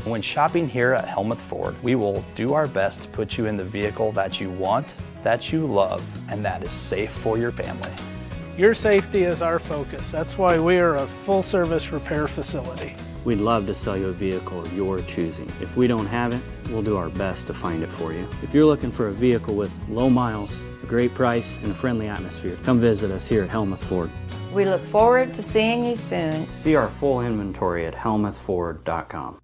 When shopping here at Helmuth Ford, we will do our best to put you in the vehicle that you want, that you love, and that is safe for your family. Your safety is our focus. That's why we are a full-service repair facility. We'd love to sell you a vehicle of your choosing. If we don't have it, we'll do our best to find it for you. If you're looking for a vehicle with low miles, a great price, and a friendly atmosphere, come visit us here at Helmuth Ford. We look forward to seeing you soon. See our full inventory at helmuthford.com.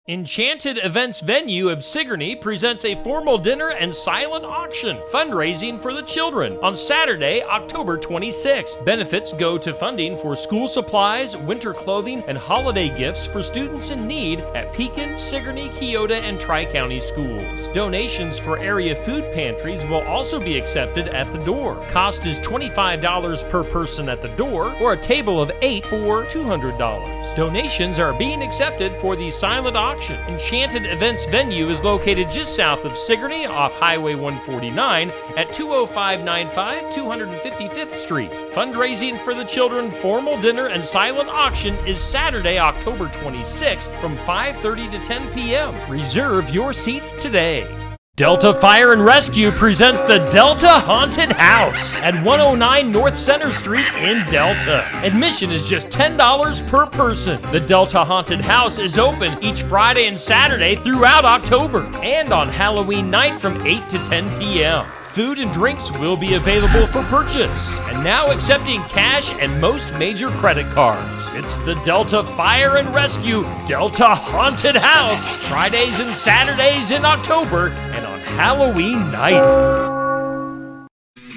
Enchanted Events Venue of Sigourney presents a formal dinner and silent auction fundraising for the children on Saturday, October 26th. Benefits go to funding for school supplies, winter clothing, and holiday gifts for students in need at Pekin, Sigourney, Keota, and Tri-County schools. Donations for area food pantries will also be accepted at the door. Cost is $25 per person at the door, or a table of 8 for $200. Donations are being accepted for the silent auction. Enchanted Events Venue is located just south of Sigourney off Highway 149 at 20595 255th Street. Fundraising for the children formal dinner and silent auction is Saturday, October 26th from 5:30 to 10 p.m. Reserve your seats today. Delta Fire and Rescue presents the Delta Haunted House at 109 North Center Street in Delta. Admission is just $10 per person. The Delta Haunted House is open each Friday and Saturday throughout October and on Halloween night from 8 to 10 p.m. Food and drinks will be available for purchase, and now accepting cash and most major credit cards. It's the Delta Fire and Rescue Delta Haunted House, Fridays and Saturdays in October and on Halloween night.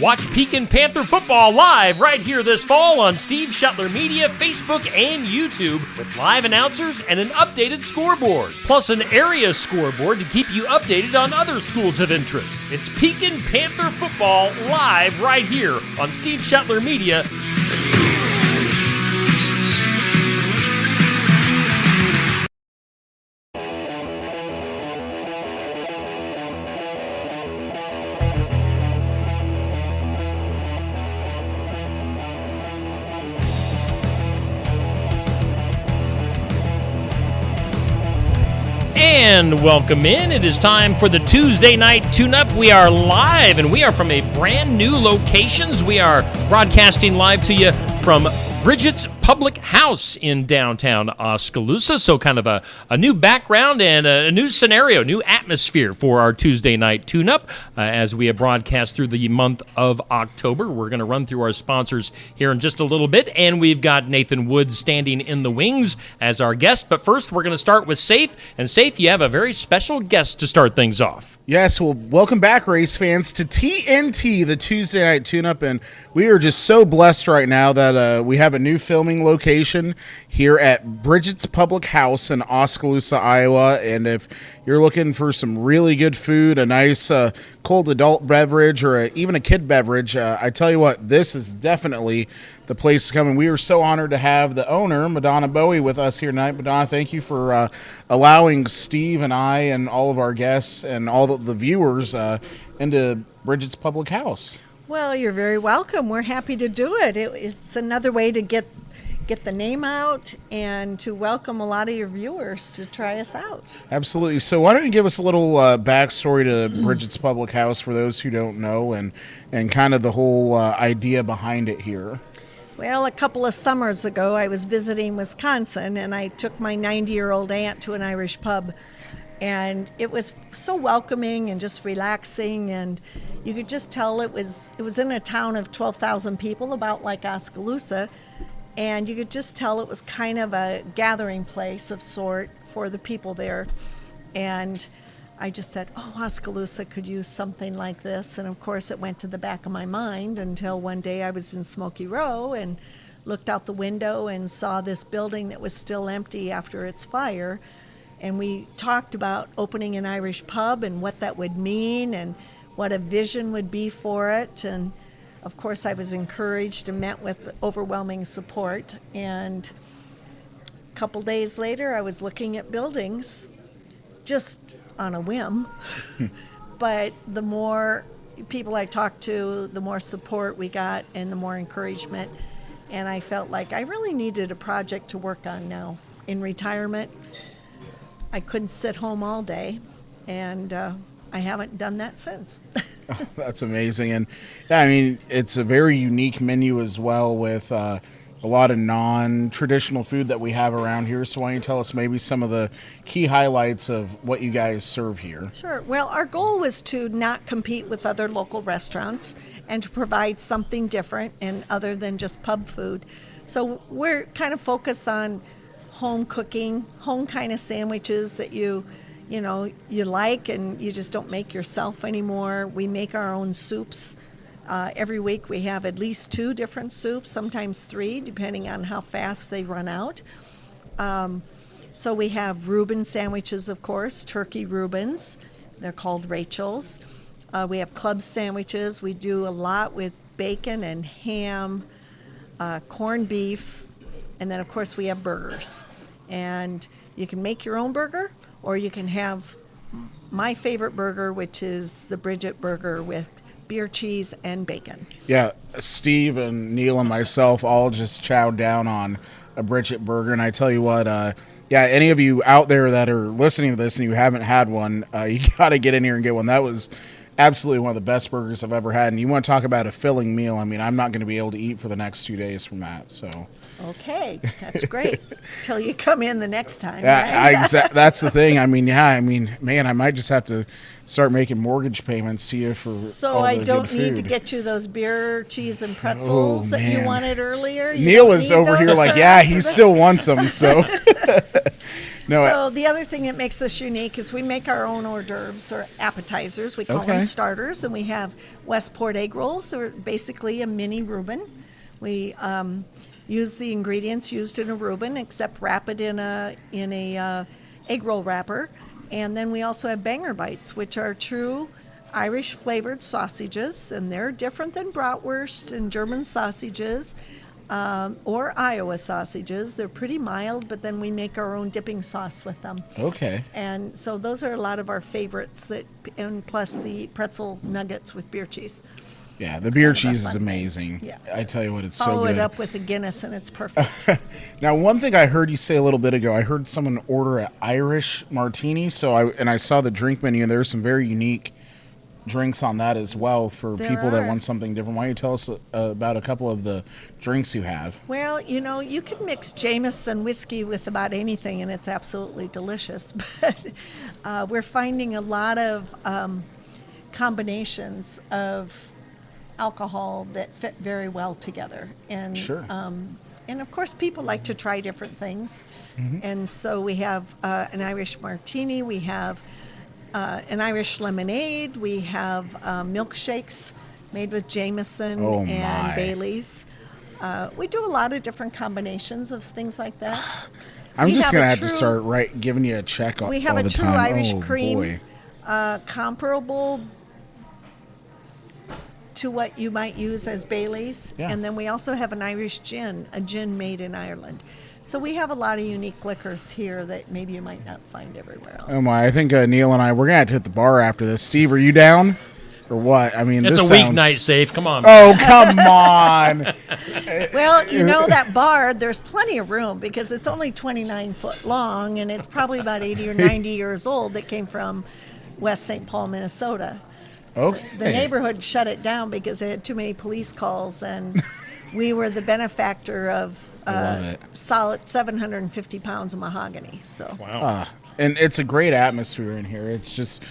Watch Pekin Panther football live right here this fall on Steve Shetler Media, Facebook, and YouTube with live announcers and an updated scoreboard, plus an area scoreboard to keep you updated on other schools of interest. It's Pekin Panther football live right here on Steve Shetler Media. And welcome in. It is time for the Tuesday Night Tune-Up. We are live, and we are from a brand new locations. We are broadcasting live to you from Bridget's Public House in downtown Oskaloosa. So kind of a new background and a new scenario, new atmosphere for our Tuesday Night Tune-Up as we have broadcast through the month of October. We're going to run through our sponsors here in just a little bit, and we've got Nathan Wood standing in the wings as our guest. But first, we're going to start with Safe. And Safe, you have a very special guest to start things off. Yes, well, welcome back, race fans, to TNT, the Tuesday Night Tune-Up, and we are just so blessed right now that we have a new filming location here at Bridget's Public House in Oskaloosa, Iowa, and if you're looking for some really good food, a nice cold adult beverage, or even a kid beverage, I tell you what, this is definitely the place to come, and we are so honored to have the owner, Madonna Bowie, with us here tonight. Madonna, thank you for allowing Steve and I and all of our guests and all the viewers into Bridget's Public House. Well, you're very welcome. We're happy to do it. It's another way to get the name out and to welcome a lot of your viewers to try us out. Absolutely. So why don't you give us a little backstory to Bridget's Public House for those who don't know, and kind of the whole idea behind it here. Well, a couple of summers ago, I was visiting Wisconsin, and I took my 90-year-old aunt to an Irish pub, and it was so welcoming and just relaxing, and you could just tell it was in a town of 12,000 people, about like Oskaloosa, and you could just tell it was kind of a gathering place of sort for the people there, and I just said, Oskaloosa could use something like this. And of course, it went to the back of my mind until one day I was in Smoky Row and looked out the window and saw this building that was still empty after its fire. And we talked about opening an Irish pub and what that would mean and what a vision would be for it. And of course, I was encouraged and met with overwhelming support. And a couple days later, I was looking at buildings, just on a whim, but the more people I talked to, the more support we got and the more encouragement, and I felt like I really needed a project to work on now. In retirement, I couldn't sit home all day, and I haven't done that since. That's amazing. And yeah, I mean, it's a very unique menu as well with a lot of non-traditional food that we have around here. So why don't you tell us maybe some of the key highlights of what you guys serve here? Sure. Well, our goal was to not compete with other local restaurants and to provide something different and other than just pub food. So we're kind of focused on home cooking, home kind of sandwiches that you like and you just don't make yourself anymore. We make our own soups. Every week we have at least 2 different soups, sometimes 3, depending on how fast they run out. So we have Reuben sandwiches, of course, turkey Reubens. They're called Rachel's. We have club sandwiches. We do a lot with bacon and ham, corned beef, and then, of course, we have burgers. And you can make your own burger, or you can have my favorite burger, which is the Bridget burger with beer cheese and bacon. Yeah, Steve and Neil and myself all just chowed down on a Bridget burger. And I tell you what, any of you out there that are listening to this and you haven't had one, you got to get in here and get one. That was absolutely one of the best burgers I've ever had. And you want to talk about a filling meal. I mean, I'm not going to be able to eat for the next 2 days from that. So Okay, that's great. Till you come in the next time. yeah, Right? that's the thing. I mean, man, I might just have to start making mortgage payments to you for So all I the don't good need to food. get you those beer, cheese, and pretzels that you man. wanted earlier. You Neil don't is need over those here like, for yeah, after he the- still wants them. So no, So the other thing that makes us unique is we make our own hors d'oeuvres or appetizers. We call them Okay. starters, and we have Westport egg rolls. They're basically a mini Reuben. We use the ingredients used in a Reuben, except wrap it in a egg roll wrapper. And then we also have banger bites, which are true Irish flavored sausages, and they're different than bratwurst and German sausages. Or Iowa sausages. They're pretty mild, but then we make our own dipping sauce with them. okay. And so those are a lot of our favorites, and plus the pretzel nuggets with beer cheese. Yeah, the beer kind of a cheese is fun thing. amazing. Yeah. I tell you what, it's so Follow good. it up with a Guinness, and it's perfect. Now, one thing I heard you say a little bit ago, I heard someone order an Irish martini. So I saw the drink menu, and there's some very unique drinks on that as well for There people that are. want something different. Why don't you tell us about a couple of the drinks you have? Well, you can mix Jameson whiskey with about anything, and it's absolutely delicious. But we're finding a lot of combinations of alcohol that fit very well together. And Sure. and of course, people like to try different things. Mm-hmm. And so we have an Irish martini, we have an Irish lemonade, we have milkshakes made with Jameson Oh, and my. Bailey's. We do a lot of different combinations of things like that. I'm We just have going to a have to true- start giving you a check all, We have all a the true time. Irish Oh, cream, boy. comparable to what you might use as Bailey's. Yeah. And then we also have an Irish gin, a gin made in Ireland. So we have a lot of unique liquors here that maybe you might not find everywhere else. Oh, my. I think Neil and I, we're going to have to hit the bar after this. Steve, are you down? Or what? I mean, It's this a sounds- weeknight, Safe. Come on. Oh, come on. Well, that bar, there's plenty of room because it's only 29 foot long and it's probably about 80 or 90 years old that came from West St. Paul, Minnesota. Okay. The neighborhood shut it down because it had too many police calls, and we were the benefactor of love it. solid 750 pounds of mahogany. So Wow. And it's a great atmosphere in here. It's just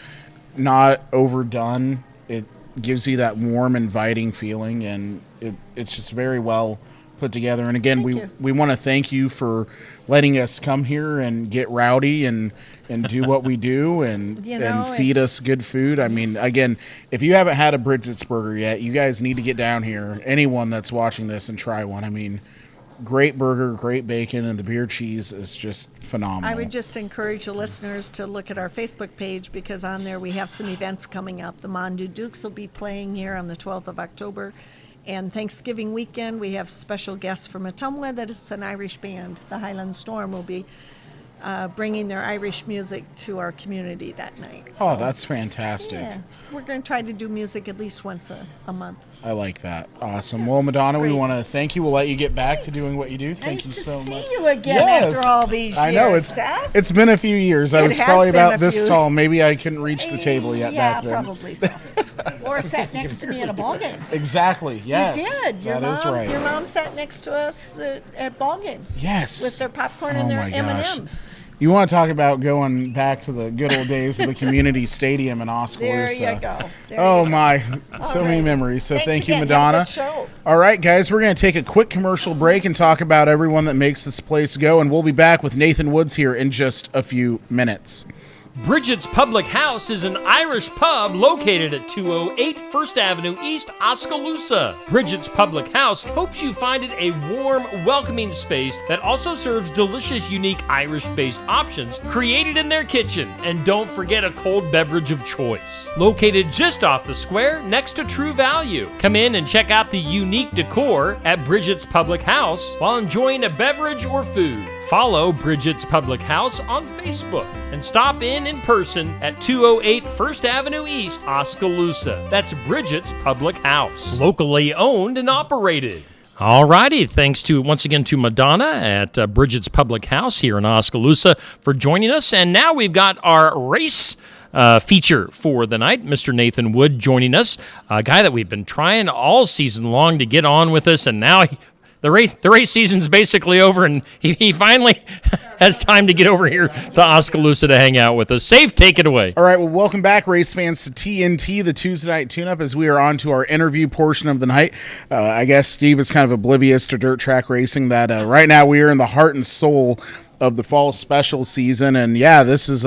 not overdone. It gives you that warm, inviting feeling, and it's just very well put together. And again, Thank you. we want to thank you for letting us come here and get rowdy and do what we do and and feed us good food. I mean, again, if you haven't had a Bridget's Burger yet, you guys need to get down here. Anyone that's watching this and try one. I mean, great burger, great bacon, and the beer cheese is just phenomenal. I would just encourage the listeners to look at our Facebook page because on there we have some events coming up. The Mondu Dukes will be playing here on the 12th of October. And Thanksgiving weekend, we have special guests from Ottumwa that is an Irish band. The Highland Storm will be bringing their Irish music to our community that night. Oh, So, that's fantastic. yeah, we're going to try to do music at least once a month. I like that. Awesome. Well, Madonna, we Great. want to thank you. We'll let you get back to doing what you do. Thank Nice you to so see much. you again Yes. after all these years. I know Seth. it's been a few years. I It was has probably been about a this few. tall. Maybe I couldn't reach the table yet Yeah, back then. probably so. Or sat next to me at a ball game. Exactly. Yes. You did. Your That is mom, right. Your mom sat next to us at ball games. Yes. With their popcorn Oh and their my gosh. M&Ms. You want to talk about going back to the good old days of the community stadium in Oskaloosa? There you go. There Oh you go. my, so All many right. memories. So Thanks thank you, again. Have a Madonna. good show. All right, guys, we're going to take a quick commercial break and talk about everyone that makes this place go, and we'll be back with Nathan Woods here in just a few minutes. Bridget's Public House is an Irish pub located at 208 First Avenue East, Oskaloosa. Bridget's Public House hopes you find it a warm, welcoming space that also serves delicious, unique Irish-based options created in their kitchen. And don't forget a cold beverage of choice. Located just off the square next to True Value. Come in and check out the unique decor at Bridget's Public House while enjoying a beverage or food. Follow Bridget's Public House on Facebook and stop in person at 208 First Avenue East, Oskaloosa. That's Bridget's Public House. Locally owned and operated. Alrighty, thanks once again to Madonna at Bridget's Public House here in Oskaloosa for joining us. And now we've got our race feature for the night. Mr. Nathan Wood joining us, a guy that we've been trying all season long to get on with us, and now the race season's basically over, and he finally has time to get over here to Oskaloosa to hang out with us. Safe, take it away. All right, well, welcome back, race fans, to TNT, the Tuesday Night Tune-Up, as we are on to our interview portion of the night. I guess Steve is kind of oblivious to dirt track racing, that right now we are in the heart and soul of the fall special season, and yeah, this is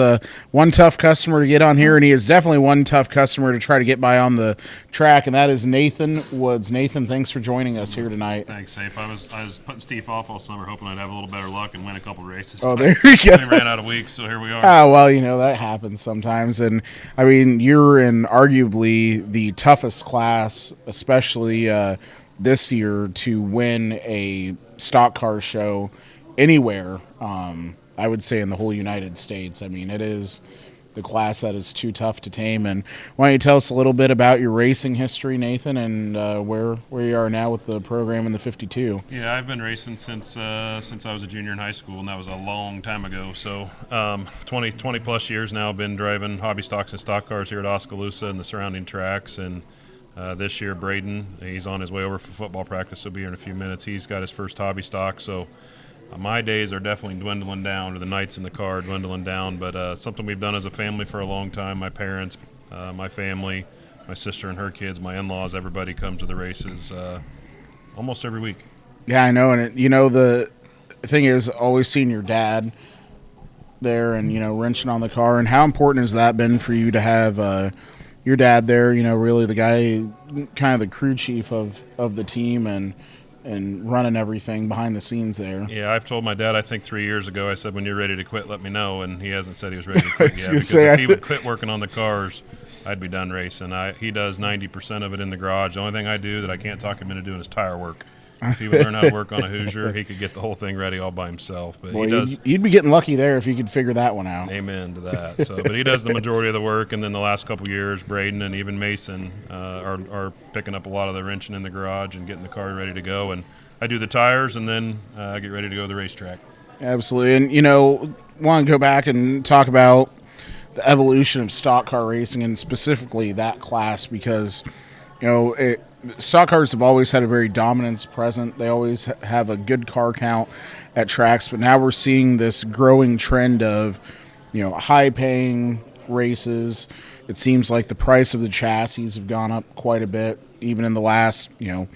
one tough customer to get on here, and he is definitely one tough customer to try to get by on the track, and that is Nathan Woods. Nathan, thanks for joining us here tonight. Thanks, Safe. I was putting Steve off all summer, hoping I'd have a little better luck and win a couple races. Oh, but there you go. We ran out of weeks, so here we are. Ah, well, that happens sometimes. And, I mean, you're in arguably the toughest class, especially this year, to win a stock car show anywhere, I would say in the whole United States. I mean, it is the class that is too tough to tame. And why don't you tell us a little bit about your racing history, Nathan, and where you are now with the program in the 52? Yeah, I've been racing since I was a junior in high school, and that was a long time ago. So 20 plus years now, I've been driving hobby stocks and stock cars here at Oskaloosa and the surrounding tracks. And this year, Braden, he's on his way over for football practice. He'll be here in a few minutes. He's got his first hobby stock, so my days are definitely dwindling down, or the nights in the car are dwindling down, but something we've done as a family for a long time. My parents, my family, my sister and her kids, my in-laws, everybody comes to the races almost every week. Yeah, I know, and the thing is, always seeing your dad there and, wrenching on the car, and how important has that been for you to have your dad there, really the guy, kind of the crew chief of the team, and running everything behind the scenes there. Yeah, I've told my dad, I think 3 years ago, I said, when you're ready to quit, let me know, and he hasn't said he was ready to quit yet, because if he would quit working on the cars, I'd be done racing. He does 90% of it in the garage. The only thing I do that I can't talk him into doing is tire work. If he would learn how to work on a Hoosier, he could get the whole thing ready all by himself. But Boy, he does. You'd be getting lucky there if you could figure that one out. Amen to that. But he does the majority of the work, and then the last couple of years, Braden and even Mason are picking up a lot of the wrenching in the garage and getting the car ready to go. And I do the tires, and then I get ready to go to the racetrack. Absolutely. And, want to go back and talk about the evolution of stock car racing, and specifically that class, because, stock cars have always had a very dominance present. They always have a good car count at tracks, but now we're seeing this growing trend of, high-paying races. It seems like the price of the chassis have gone up quite a bit, even in the last, 4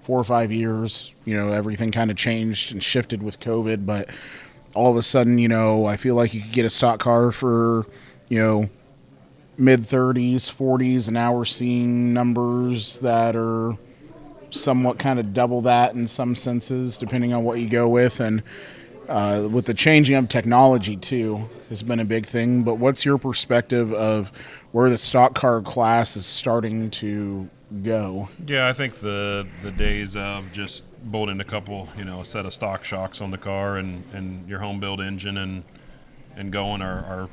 or 5 years. Everything kind of changed and shifted with COVID, but all of a sudden, I feel like you could get a stock car for, mid-30s, 40s, and now we're seeing numbers that are somewhat kind of double that in some senses, depending on what you go with. And with the changing of technology, too, has been a big thing. But what's your perspective of where the stock car class is starting to go? Yeah, I think the days of just bolting a couple, a set of stock shocks on the car and your home build engine and and going are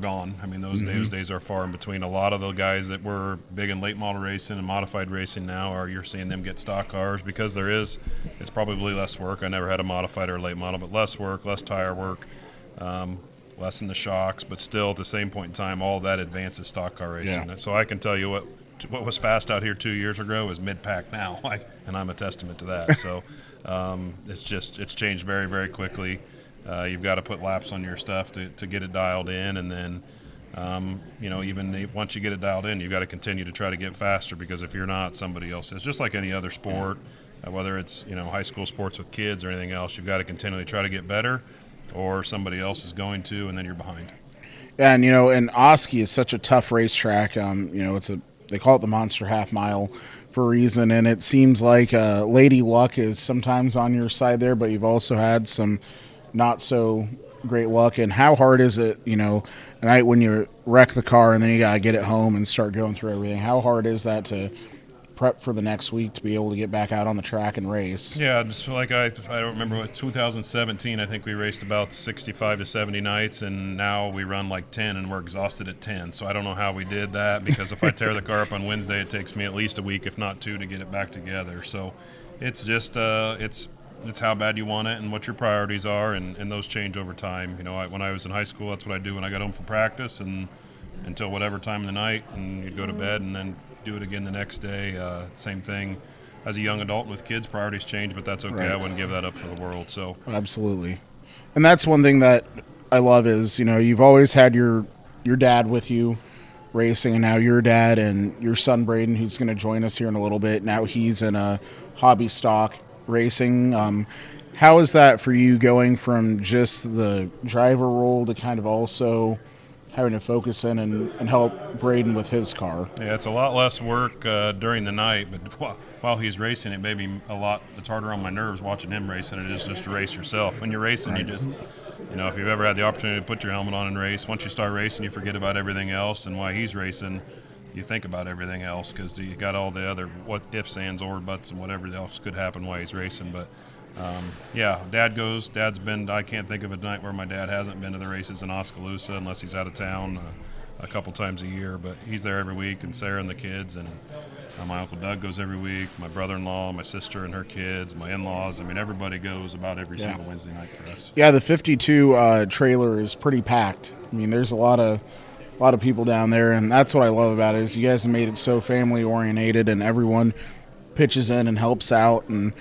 gone. I mean, those days are far in between. A lot of the guys that were big in late model racing and modified racing now you're seeing them get stock cars because it's probably less work. I never had a modified or a late model, but less work, less tire work, less in the shocks, but still at the same point in time, all that advances stock car racing. Yeah. So I can tell you what was fast out here 2 years ago is mid-pack now, and I'm a testament to that. So it's changed very, very quickly. You've got to put laps on your stuff to get it dialed in, and then even once you get it dialed in, you've got to continue to try to get faster, because if you're not, somebody else is. Just like any other sport, whether it's high school sports with kids or anything else, you've got to continually try to get better, or somebody else is going to, and then you're behind. Yeah, and Oski is such a tough racetrack. They call it the Monster Half Mile for a reason, and it seems like Lady Luck is sometimes on your side there, but you've also had some not so great luck. And how hard is it, at night when you wreck the car and then you gotta get it home and start going through everything? How hard is that to prep for the next week to be able to get back out on the track and race? Yeah, just like I don't remember 2017. I think we raced about 65 to 70 nights, and now we run like 10, and we're exhausted at 10. So I don't know how we did that, because if I tear the car up on Wednesday, it takes me at least a week, if not 2, to get it back together. So it's just it's how bad you want it and what your priorities are, and those change over time. When I was in high school, that's what I do when I got home from practice, and until whatever time of the night, and you'd go to bed and then do it again the next day. Same thing as a young adult with kids. Priorities change, but that's okay. Right. I wouldn't give that up for the world. So Absolutely. And that's one thing that I love is, you've always had your dad with you racing, and now your dad and your son Braden, who's going to join us here in a little bit, now he's in a hobby stock racing. How is that for you, going from just the driver role to kind of also having to focus in and help Braden with his car? yeah, it's a lot less work during the night, but while he's racing, it may be it's harder on my nerves watching him race than it is just to race yourself. When you're racing, you just, if you've ever had the opportunity to put your helmet on and race, once you start racing, you forget about everything else, and while he's racing, you think about everything else, because you got all the other what ifs, ands, or buts, and whatever else could happen while he's racing. But Dad's been, I can't think of a night where my dad hasn't been to the races in Oskaloosa, unless he's out of town a couple times a year, but he's there every week, and Sarah and the kids, and my Uncle Doug goes every week, my brother-in-law, my sister and her kids, my in-laws. I mean, everybody goes about every single Wednesday night for us. Yeah, the 52 trailer is pretty packed. I mean, there's a lot of people down there, and that's what I love about it, is you guys have made it so family oriented, and everyone pitches in and helps out. And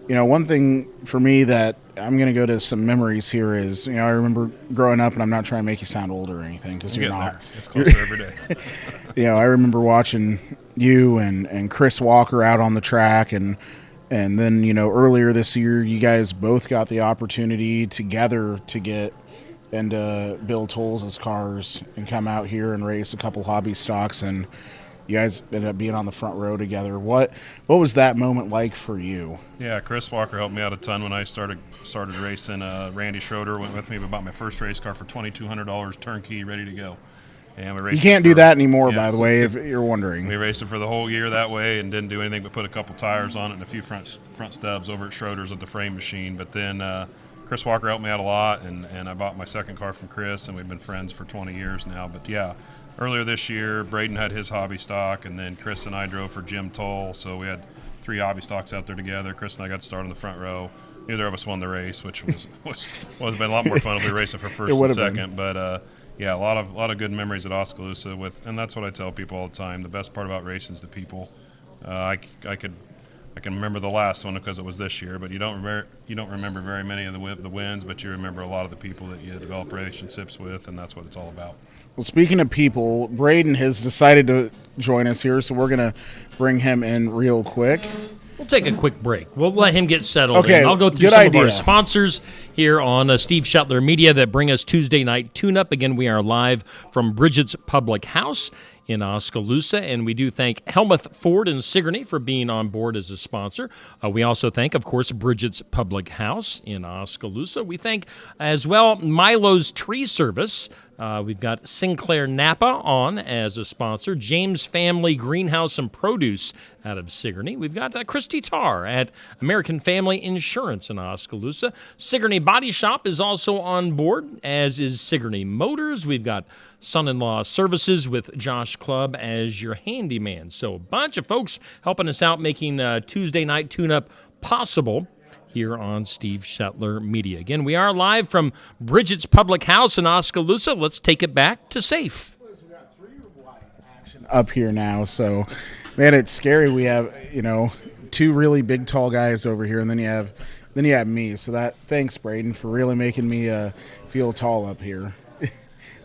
one thing for me that I'm going to go to some memories here is, I remember growing up, and I'm not trying to make you sound old or anything, because you're not. There. It's closer every day. I remember watching you and Chris Walker out on the track, and then earlier this year you guys both got the opportunity together to get into Bill Tolles' cars and come out here and race a couple hobby stocks, and you guys ended up being on the front row together. What was that moment like for you? Yeah, Chris Walker helped me out a ton when I started racing. Randy Schroeder went with me, bought my first race car for $2,200 turnkey, ready to go. And we raced. You can't do that anymore, by the way, if you're wondering. We raced it for the whole year that way, and didn't do anything but put a couple tires on it and a few front stubs over at Schroeder's at the frame machine. But then Chris Walker helped me out a lot, and I bought my second car from Chris, and we've been friends for 20 years now. But yeah, earlier this year, Braden had his hobby stock, and then Chris and I drove for Jim Toll, so we had 3 hobby stocks out there together. Chris and I got to start in the front row. Neither of us won the race, which was been a lot more fun if we were racing for first and second. But yeah, a lot of good memories at Oskaloosa and that's what I tell people all the time. The best part about racing is the people. I can remember the last one because it was this year, but you don't remember very many of the wins, but you remember a lot of the people that you develop relationships with, and that's what it's all about. Well, speaking of people, Braden has decided to join us here, so we're going to bring him in real quick. We'll take a quick break. We'll let him get settled. Okay, in. I'll go through good some idea. of our sponsors here on Steve Shetler Media that bring us Tuesday Night Tune-Up. Again, we are live from Bridget's Public House in Oskaloosa, and we do thank Helmuth Ford and Sigourney for being on board as a sponsor. We also thank, of course, Bridget's Public House in Oskaloosa. We thank as well Milo's Tree Service. We've got Sinclair Napa on as a sponsor. James Family Greenhouse and Produce out of Sigourney. We've got Christy Tarr at American Family Insurance in Oskaloosa. Sigourney Body Shop is also on board, as is Sigourney Motors. We've got Son-in-Law Services with Josh Clubb as your handyman. So a bunch of folks helping us out, making Tuesday Night Tune-Up possible here on Steve Shetler Media. Again, we are live from Bridget's Public House in Oskaloosa. Let's take it back to safe. Up here now, so man, it's scary. We have two really big tall guys over here, and then you have me. So thanks Braden for really making me feel tall up here.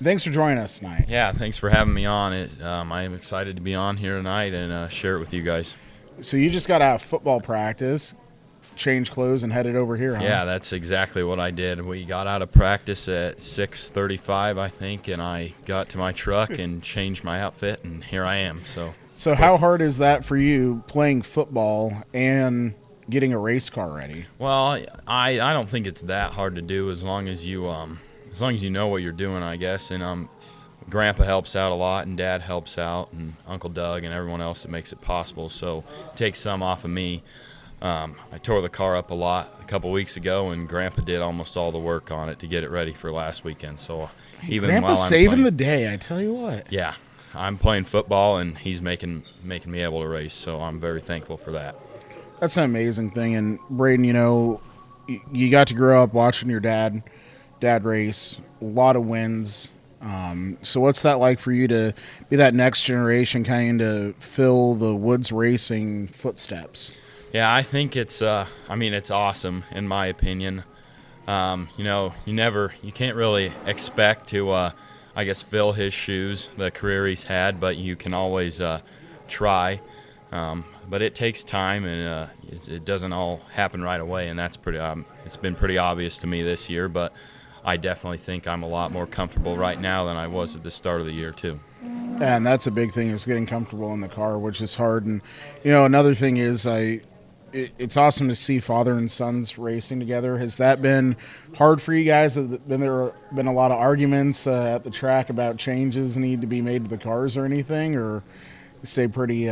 Thanks for joining us tonight. Yeah, thanks for having me on. I am excited to be on here tonight and share it with you guys. So you just got out of football practice, changed clothes, and headed over here, huh? Yeah, that's exactly what I did. We got out of practice at 6:35, I think, and I got to my truck and changed my outfit, and here I am. So how hard is that for you, playing football and getting a race car ready? Well, I don't think it's that hard to do as long as you know what you're doing, I guess. And Grandpa helps out a lot, and Dad helps out, and Uncle Doug and everyone else that makes it possible. So it takes some off of me. I tore the car up a lot a couple weeks ago, and Grandpa did almost all the work on it to get it ready for last weekend. So even Grandpa's while I'm saving playing, the day, I tell you what. Yeah, I'm playing football, and he's making me able to race. So I'm very thankful for that. That's an amazing thing. And Braden, you got to grow up watching your dad race, a lot of wins. So what's that like for you to be that next generation, kind of fill the Woods Racing footsteps? Yeah, I think it's awesome in my opinion. You can't really expect to, fill his shoes, the career he's had, but you can always try. But it takes time, and it doesn't all happen right away, and that's it's been pretty obvious to me this year, but I definitely think I'm a lot more comfortable right now than I was at the start of the year too. And that's a big thing, is getting comfortable in the car, which is hard. And another thing is it's awesome to see father and sons racing together. Has that been hard for you guys? Have there been a lot of arguments at the track about changes need to be made to the cars or anything, or stay pretty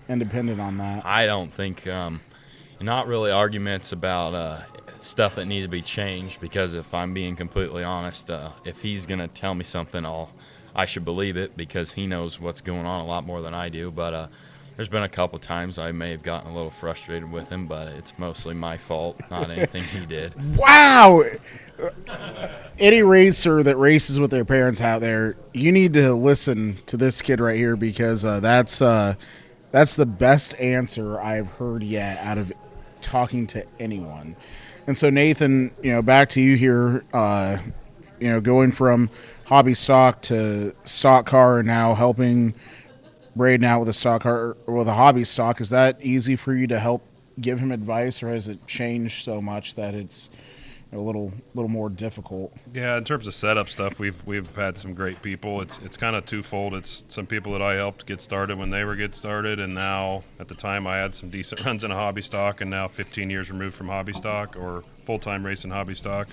independent on that? I don't think, not really arguments about stuff that need to be changed, because if I'm being completely honest, if he's going to tell me something, I should believe it, because he knows what's going on a lot more than I do. But there's been a couple times I may have gotten a little frustrated with him, but it's mostly my fault, not anything he did. Wow! Any racer that races with their parents out there, you need to listen to this kid right here, because that's the best answer I've heard yet out of talking to anyone. And so Nathan, back to you here, going from hobby stock to stock car, and now helping Braden out with a stock car or with a hobby stock. Is that easy for you to help give him advice, or has it changed so much that it's a little more difficult? Yeah, in terms of setup stuff, we've had some great people. It's kind of twofold. It's some people that I helped get started when they were get started, and now at the time I had some decent runs in a hobby stock, and now 15 years removed from hobby stock or full-time racing hobby stock.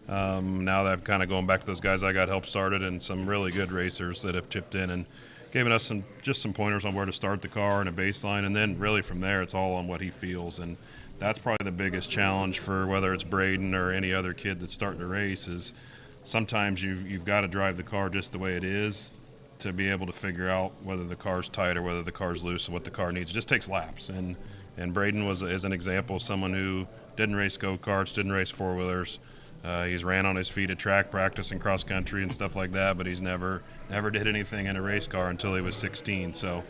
Now that I'm kind of going back to those guys I got help started, and some really good racers that have chipped in and given us some pointers on where to start the car and a baseline, and then really from there it's all on what he feels. And that's probably the biggest challenge for whether it's Braden or any other kid that's starting to race, is sometimes you've got to drive the car just the way it is to be able to figure out whether the car's tight or whether the car's loose and what the car needs. It just takes laps. And Braden is an example of someone who didn't race go-karts, didn't race four-wheelers. He's ran on his feet at track practice and cross country and stuff like that, but he's never did anything in a race car until he was 16. So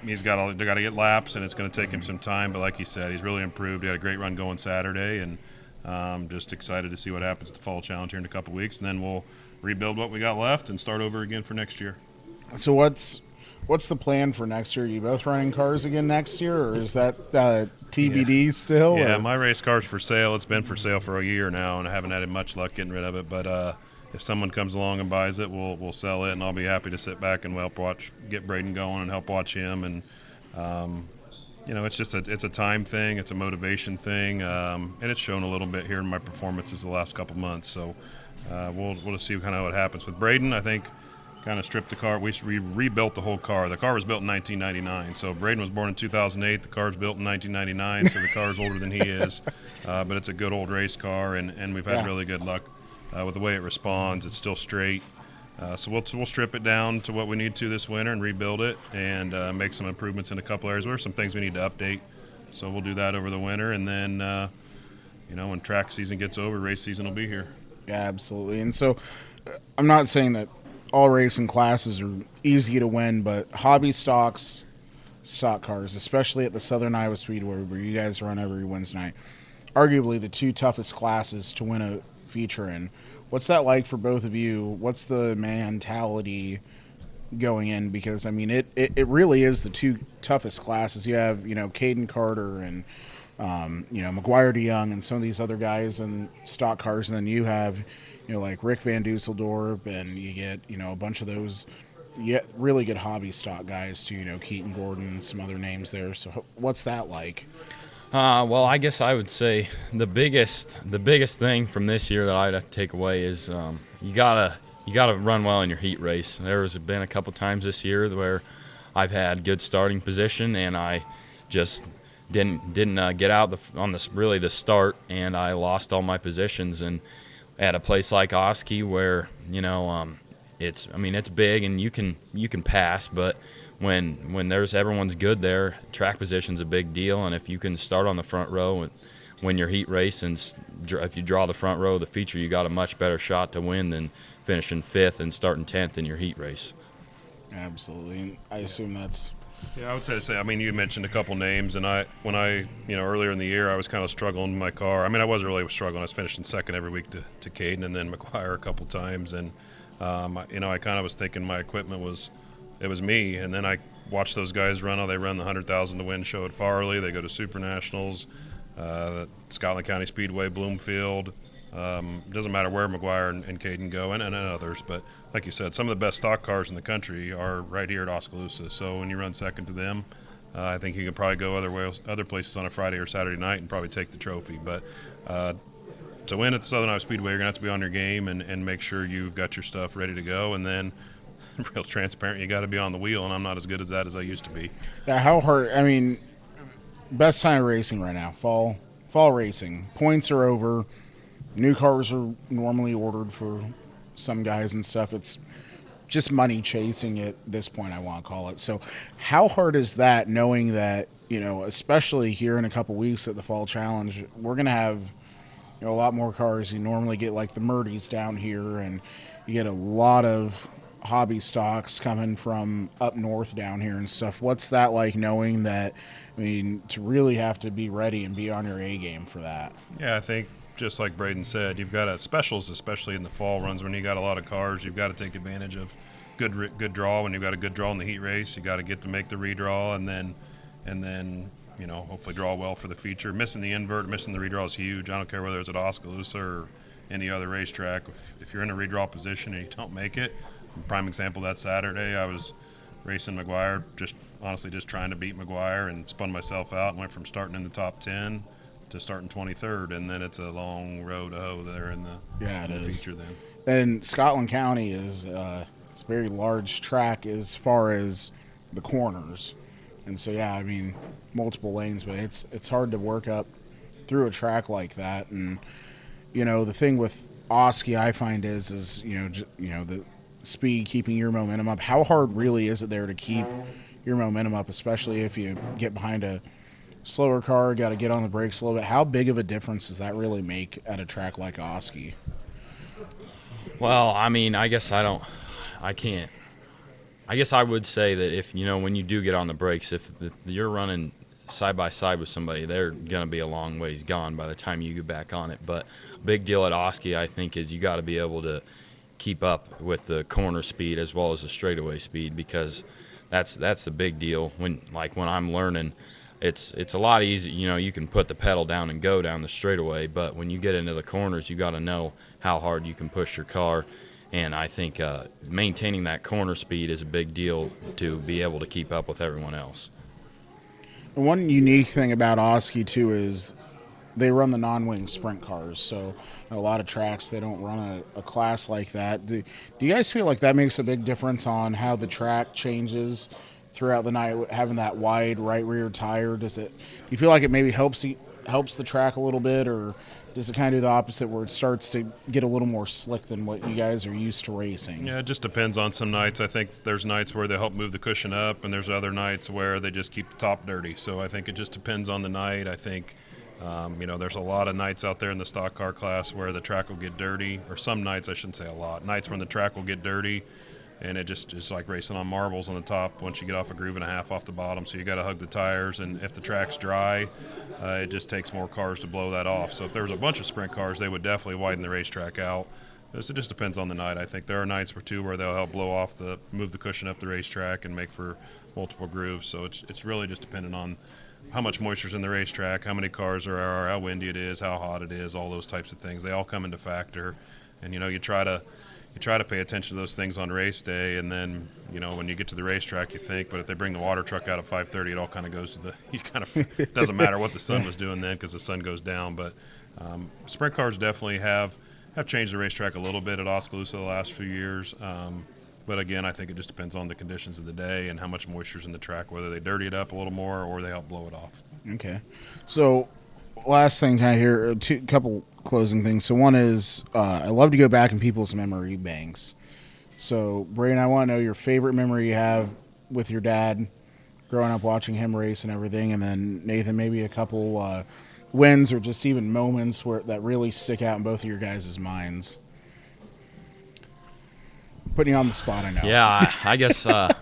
he's got to get laps, and it's going to take him some time. But like he said, he's really improved. He had a great run going Saturday, and just excited to see what happens at the Fall Challenge here in a couple weeks, and then we'll rebuild what we got left and start over again for next year. So what's the plan for next year? Are you both running cars again next year, or is that TBD still? Yeah, or? My race car's for sale. It's been for sale for a year now, and I haven't had much luck getting rid of it. But if someone comes along and buys it, we'll sell it, and I'll be happy to sit back and help get Braden going and help watch him. And it's just it's a time thing, it's a motivation thing, and it's shown a little bit here in my performances the last couple months. So we'll just see kind of what happens with Braden. I think kind of stripped the car. We rebuilt the whole car. The car was built in 1999, so Braden was born in 2008. The car's built in 1999, so the car's older than he is. But it's a good old race car, and we've had really good luck with the way it responds. It's still straight. So we'll strip it down to what we need to this winter and rebuild it and make some improvements in a couple areas. There are some things we need to update, so we'll do that over the winter. And then, when track season gets over, race season will be here. Yeah, absolutely. And so I'm not saying that all racing classes are easy to win, but hobby stock cars, especially at the Southern Iowa Speedway where you guys run every Wednesday night, arguably the two toughest classes to win a feature in. What's that like for both of you? What's the mentality going in? Because, I mean, it really is the two toughest classes. You have, Caden Carter and, McGuire DeYoung and some of these other guys in stock cars. And then you have, like Rick Van Dusseldorp, and you get, a bunch of those really good hobby stock guys too, Keaton Gordon and some other names there. So what's that like? Well, I guess I would say the biggest thing from this year that I'd have to take away is you gotta run well in your heat race. There's been a couple times this year where I've had good starting position and I just didn't get out on the start, and I lost all my positions. And at a place like Oski where it's big and you can pass, but when there's everyone's good there, track position's a big deal. And if you can start on the front row and win your heat race, and if you draw the front row of the feature, you got a much better shot to win than finishing 5th and starting 10th in your heat race. Absolutely. I assume that's... Yeah, I would say. I mean, you mentioned a couple names, and when I earlier in the year, I was kind of struggling with my car. I mean, I wasn't really struggling. I was finishing second every week to Caden and then McGuire a couple times, and I kind of was thinking my equipment was me. And then I watched those guys run. They run the 100,000 to win show at Farley. They go to Super Nationals, Scotland County Speedway, Bloomfield. Doesn't matter where McGuire and Caden go, and others, but like you said, some of the best stock cars in the country are right here at Oskaloosa. So when you run second to them, I think you can probably go other places on a Friday or Saturday night and probably take the trophy. But to win at the Southern Iowa Speedway, you're going to have to be on your game and make sure you've got your stuff ready to go. And then, real transparent, you got to be on the wheel, and I'm not as good at that as I used to be. Yeah, how hard? I mean, best time of racing right now, fall racing. Points are over. New cars are normally ordered for some guys and stuff. It's just money chasing at this point, I want to call it. So how hard is that, knowing that, especially here in a couple weeks at the Fall Challenge, we're going to have, a lot more cars. You normally get like the Murdies down here, and you get a lot of hobby stocks coming from up north down here and stuff. What's that like, knowing that, to really have to be ready and be on your A game for that? Yeah, I think just like Braden said, you've got specials, especially in the fall runs when you got a lot of cars. You've got to take advantage of good draw. When you've got a good draw in the heat race, you got to get to make the redraw, and then hopefully draw well for the feature. Missing the invert, missing the redraw is huge. I don't care whether it's at Oskaloosa or any other racetrack. If you're in a redraw position and you don't make it, prime example that Saturday, I was racing McGuire, just trying to beat McGuire, and spun myself out and went from starting in the top 10 to starting 23rd, and then it's a long road to hoe there in the feature then. And Scotland County is it's a very large track as far as the corners, and so multiple lanes, but it's hard to work up through a track like that. And the thing with Oski, I find is the speed, keeping your momentum up. How hard really is it there to keep your momentum up, especially if you get behind a slower car, got to get on the brakes a little bit? How big of a difference does that really make at a track like Oski? Well, I guess I would say that if, when you do get on the brakes, if you're running side by side with somebody, they're going to be a long ways gone by the time you get back on it. But big deal at Oski, I think, is you got to be able to keep up with the corner speed as well as the straightaway speed, because that's the big deal. When I'm learning, it's a lot easier. You can put the pedal down and go down the straightaway, but when you get into the corners, you got to know how hard you can push your car. And I think maintaining that corner speed is a big deal to be able to keep up with everyone else. One unique thing about Oski too is they run the non-wing sprint cars, so a lot of tracks they don't run a class like that. Do you guys feel like that makes a big difference on how the track changes throughout the night, having that wide right rear tire? Do you feel like it maybe helps the track a little bit, or does it kind of do the opposite where it starts to get a little more slick than what you guys are used to racing? Yeah, it just depends on some nights. I think there's nights where they help move the cushion up, and there's other nights where they just keep the top dirty. So I think it just depends on the night. I think, there's a lot of nights out there in the stock car class where the track will get dirty, or some nights, I shouldn't say a lot, nights when the track will get dirty, and it just is like racing on marbles on the top once you get off a groove and a half off the bottom. So you got to hug the tires, and if the track's dry, it just takes more cars to blow that off. So if there was a bunch of sprint cars, they would definitely widen the racetrack out. It just depends on the night. I think there are nights where they'll help move the cushion up the racetrack and make for multiple grooves. So it's really just dependent on how much moisture's in the racetrack, how many cars there are, how windy it is, how hot it is, all those types of things. They all come into factor, and you try to pay attention to those things on race day, and then when you get to the racetrack, you think, but if they bring the water truck out at 5:30, it all kind of goes to it doesn't matter what the sun was doing then because the sun goes down. But sprint cars definitely have changed the racetrack a little bit at Oskaloosa the last few years. But again, I think it just depends on the conditions of the day and how much moisture's in the track, whether they dirty it up a little more or they help blow it off. Okay. So last thing kind of here, a couple closing things. So one is I love to go back in people's memory banks. So Braden, I want to know your favorite memory you have with your dad growing up watching him race and everything. And then Nathan, maybe a couple wins or just even moments that really stick out in both of your guys' minds. Putting you on the spot, I know. Yeah, I guess, I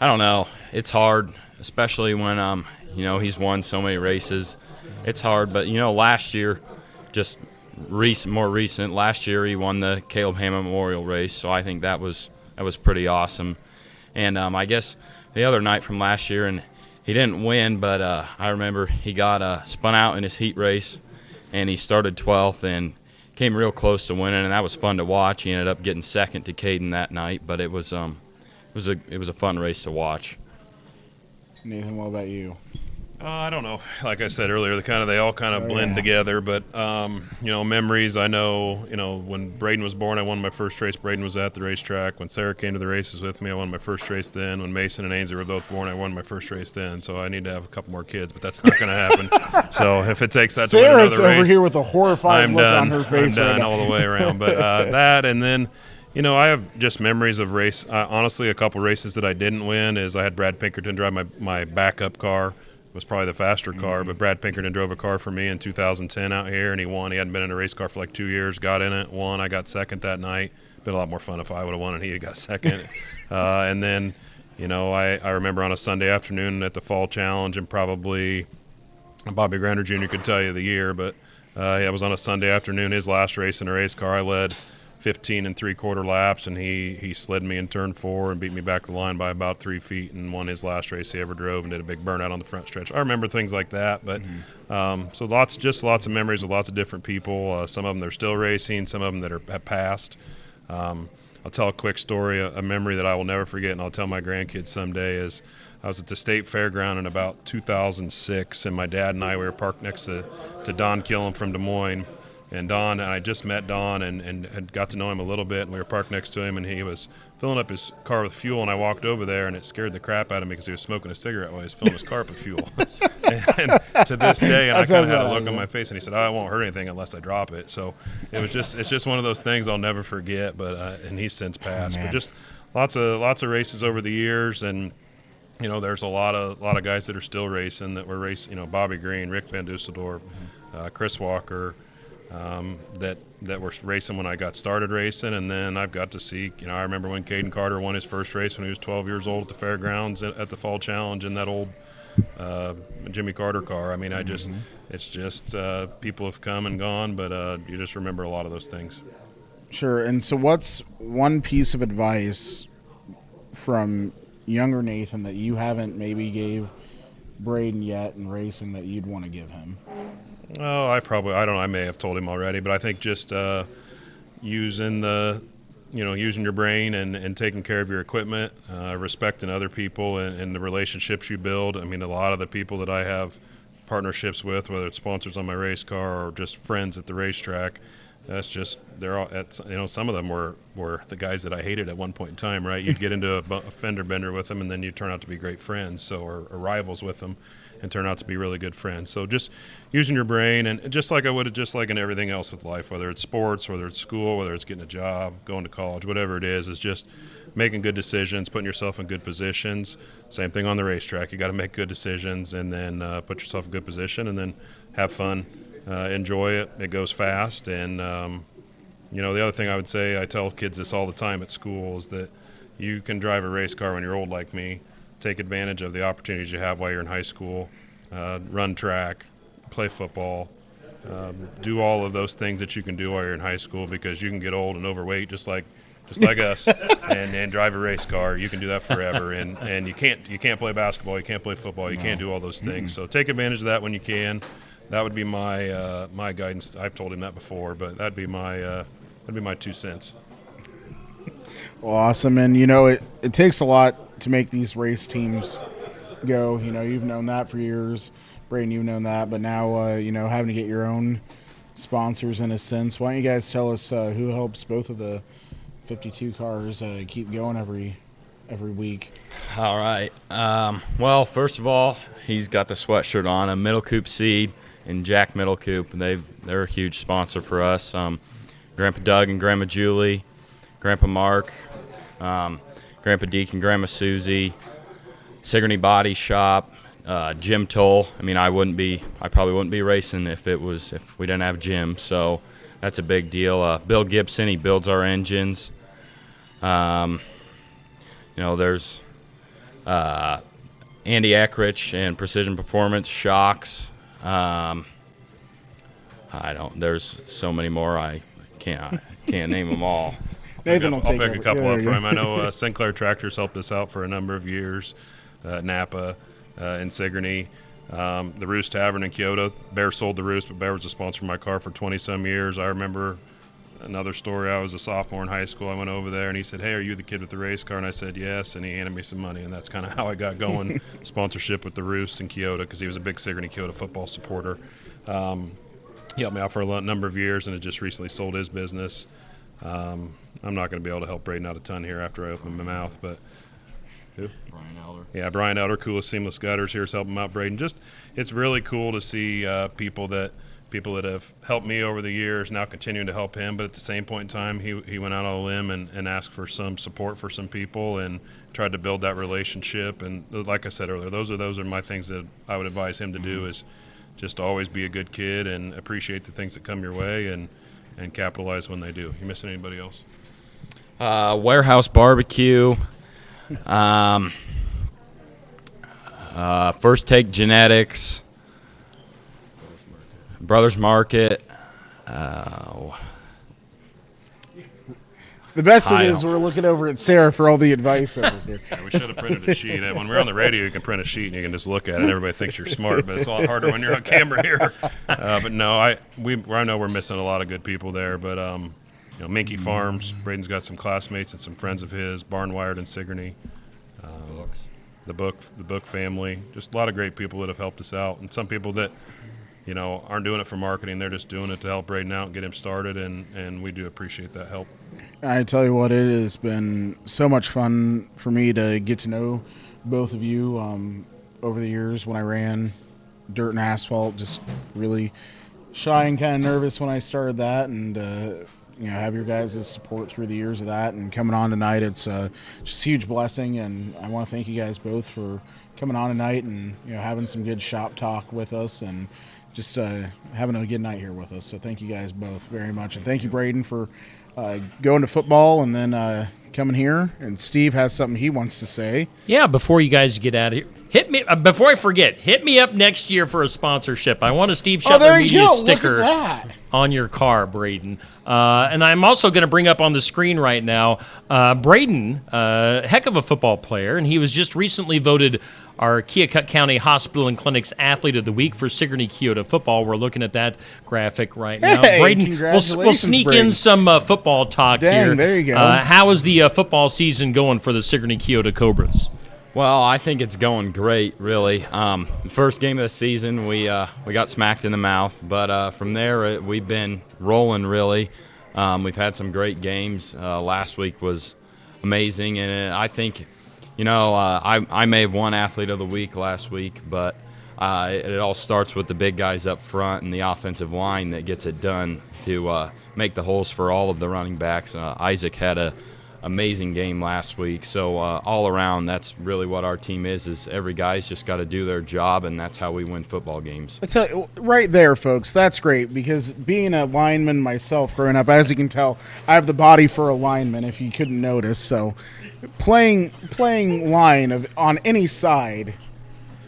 don't know. It's hard, especially when, he's won so many races. It's hard, but, last year, just more recent, last year he won the Caleb Hammond Memorial race, so I think that was pretty awesome. And I guess the other night from last year, and he didn't win, but I remember he got spun out in his heat race, and he started 12th and came real close to winning, and that was fun to watch. He ended up getting second to Caden that night, but it was a fun race to watch. Nathan, what about you? I don't know. Like I said earlier, they all kind of blend together. But memories. I know. When Braden was born, I won my first race. Braden was at the racetrack. When Sarah came to the races with me, I won my first race then. When Mason and Ainsley were both born, I won my first race then. So I need to have a couple more kids, but that's not going to happen. So if it takes that to win another race, Sarah's over here with a horrified look on her face. I'm done right now. all the way around. But that, and then. I have just memories of race. Honestly, a couple races that I didn't win is I had Brad Pinkerton drive my backup car. It was probably the faster car, but Brad Pinkerton drove a car for me in 2010 out here, and he won. He hadn't been in a race car for like 2 years, got in it, won. I got second that night. Been a lot more fun if I would have won and he had got second. And then, I remember on a Sunday afternoon at the Fall Challenge, and probably Bobby Grander Jr. could tell you the year, but it was on a Sunday afternoon, his last race in a race car. I led 15 3/4 laps, and he slid me in turn 4 and beat me back to the line by about 3 feet and won his last race he ever drove and did a big burnout on the front stretch. I remember things like that, but so lots of memories with lots of different people. Some of them they're still racing, some of them that have passed. I'll tell a quick story, a memory that I will never forget, and I'll tell my grandkids someday. Is I was at the state fairground in about 2006, and my dad and I were parked next to Don Killam from Des Moines. And Don, and I just met Don and had got to know him a little bit, and we were parked next to him, and he was filling up his car with fuel, and I walked over there, and it scared the crap out of me because he was smoking a cigarette while he was filling his car up with fuel. and to this day, and I kind of had a look on my face, and he said, "Oh, I won't hurt anything unless I drop it." So it's just one of those things I'll never forget. But and he's since passed. But just lots of races over the years, and there's a lot of guys that are still racing that were racing. Bobby Green, Rick Van Dusseldorp, Chris Walker. That were racing when I got started racing, and then I've got to see, I remember when Caden Carter won his first race when he was 12 years old at the fairgrounds at the Fall Challenge in that old Jimmy Carter car. I mean, it's just people have come and gone, but you just remember a lot of those things. Sure. And so what's one piece of advice from younger Nathan that you haven't maybe gave Braden yet in racing that you'd want to give him? Oh, I don't know. I may have told him already, but I think just using your brain and taking care of your equipment, respecting other people and the relationships you build. I mean, a lot of the people that I have partnerships with, whether it's sponsors on my race car or just friends at the racetrack. That's just, they're all at, some of them were the guys that I hated at one point in time, right? You'd get into a fender bender with them, and then you'd turn out to be great friends, or rivals with them, and turn out to be really good friends. So just using your brain, and just like I would, just like in everything else with life, whether it's sports, whether it's school, whether it's getting a job, going to college, whatever it is just making good decisions, putting yourself in good positions. Same thing on the racetrack. You got to make good decisions, and then put yourself in a good position, and then have fun. Enjoy it. It goes fast. And, the other thing I would say, I tell kids this all the time at school, is that you can drive a race car when you're old like me. Take advantage of the opportunities you have while you're in high school. Run track, play football, do all of those things that you can do while you're in high school, because you can get old and overweight just like us and drive a race car. You can do that forever. And you can't play basketball, you can't play football, you can't do all those things. So take advantage of that when you can. That would be my my guidance. I've told him that before, but that'd be my 2 cents. Awesome. And it takes a lot to make these race teams go. You've known that for years. Braden, you've known that, but now having to get your own sponsors in a sense. Why don't you guys tell us who helps both of the 52 cars keep going every week? All right. Well, first of all, he's got the sweatshirt on, a Middle Coop Seed and Jack Middle Coop. They're a huge sponsor for us. Grandpa Doug and Grandma Julie, Grandpa Mark, Grandpa Deke and Grandma Susie, Sigourney Body Shop, Jim Toll. I mean, I probably wouldn't be racing if we didn't have Jim. So that's a big deal. Bill Gibson, he builds our engines. There's Andy Eckrich and Precision Performance Shocks. There's so many more. I can't name them all. Nathan I'll pick a couple up for him. I know Sinclair Tractors helped us out for a number of years. Napa and Sigourney. The Roost Tavern in Kyoto. Bear sold the Roost, but Bear was a sponsor of my car for 20-some years. I remember another story. I was a sophomore in high school. I went over there, and he said, "Hey, are you the kid with the race car?" And I said, "Yes," and he handed me some money, and that's kind of how I got going, sponsorship with the Roost in Kyoto, because he was a big Sigourney Kyoto football supporter. He helped me out for a number of years, and had just recently sold his business. I'm not going to be able to help Braden out a ton here after I open my mouth, but who? Brian Elder. Yeah, Brian Elder, Coolest Seamless Gutters here is helping out Braden. It's really cool to see people that have helped me over the years now continuing to help him, but at the same point in time, he went out on a limb and asked for some support for some people and tried to build that relationship. And like I said earlier, those are my things that I would advise him to do, is just always be a good kid and appreciate the things that come your way and capitalize when they do. You missing anybody else? Warehouse Barbecue. First Take Genetics. Brothers Market. The best thing is we're looking over at Sarah for all the advice over here. Yeah, we should have printed a sheet. When we're on the radio, you can print a sheet and you can just look at it. Everybody thinks you're smart, but it's a lot harder when you're on camera here. But no, I know we're missing a lot of good people there. But Minky Farms, Braden's got some classmates and some friends of his, Barnwired and Sigourney. The book family, just a lot of great people that have helped us out, and some people that aren't doing it for marketing. They're just doing it to help Braden out and get him started, and we do appreciate that help. I tell you what, it has been so much fun for me to get to know both of you over the years when I ran dirt and asphalt, just really shy and kind of nervous when I started that, and have your guys' support through the years of that and coming on tonight. It's just a huge blessing, and I want to thank you guys both for coming on tonight and having some good shop talk with us and just having a good night here with us. So thank you guys both very much, and thank you, Braden, for going to football and then coming here. And Steve has something he wants to say. Yeah, before you guys get out of here, hit me before I forget. Hit me up next year for a sponsorship. I want a Steve Shetler Media sticker on your car, Braden. And I'm also going to bring up on the screen right now, Braden, heck of a football player, and he was just recently voted our Keokuk County Hospital and Clinics Athlete of the Week for Sigourney Kyoto football. We're looking at that graphic right now. Hey, Braden, we'll sneak Braden. in some football talk here. There you go. How is the football season going for the Sigourney Kyoto Cobras? Well, I think it's going great, really. First game of the season, we got smacked in the mouth, but from there we've been rolling, really. We've had some great games. Last week was amazing, and I think, I may have won Athlete of the Week last week, but it all starts with the big guys up front and the offensive line that gets it done to make the holes for all of the running backs. Isaac had a amazing game last week. So all around, that's really what our team is every guy's just got to do their job, and that's how we win football games. I tell you, right there, folks, that's great, because being a lineman myself growing up, as you can tell, I have the body for a lineman, if you couldn't notice. So playing line on any side,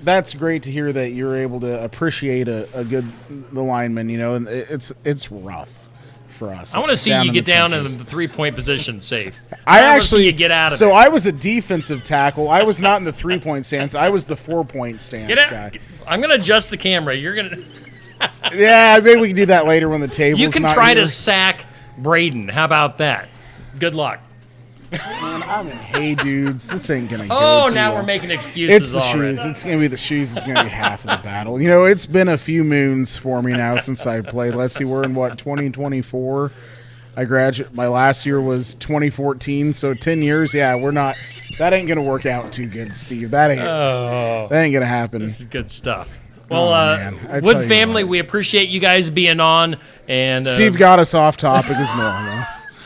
that's great to hear that you're able to appreciate the lineman, and it's rough for us. I want to see you get down in the 3-point position safe. I wanna actually see you get out of so it. I was a defensive tackle. I was not in the 3-point stance. I was the 4-point stance Get out. guy. I'm going to adjust the camera. You're going to. Yeah, maybe we can do that later when the table's You can not try here. to sack Braden. How about that? Good luck. Man, I'm in Hey Dudes. This ain't gonna go Oh, too now well. we're making excuses It's the already. shoes. It's gonna be the shoes. It's gonna be half of the battle. It's been a few moons for me now since I played. Let's see, we're in 2024. I graduated. My last year was 2014, so 10 years. Yeah, we're not. That ain't gonna work out too good, Steve. That ain't gonna happen. This is good stuff. Well, man. I Wood tell you family, what. we appreciate you guys being on, and Steve got us off topic as normal.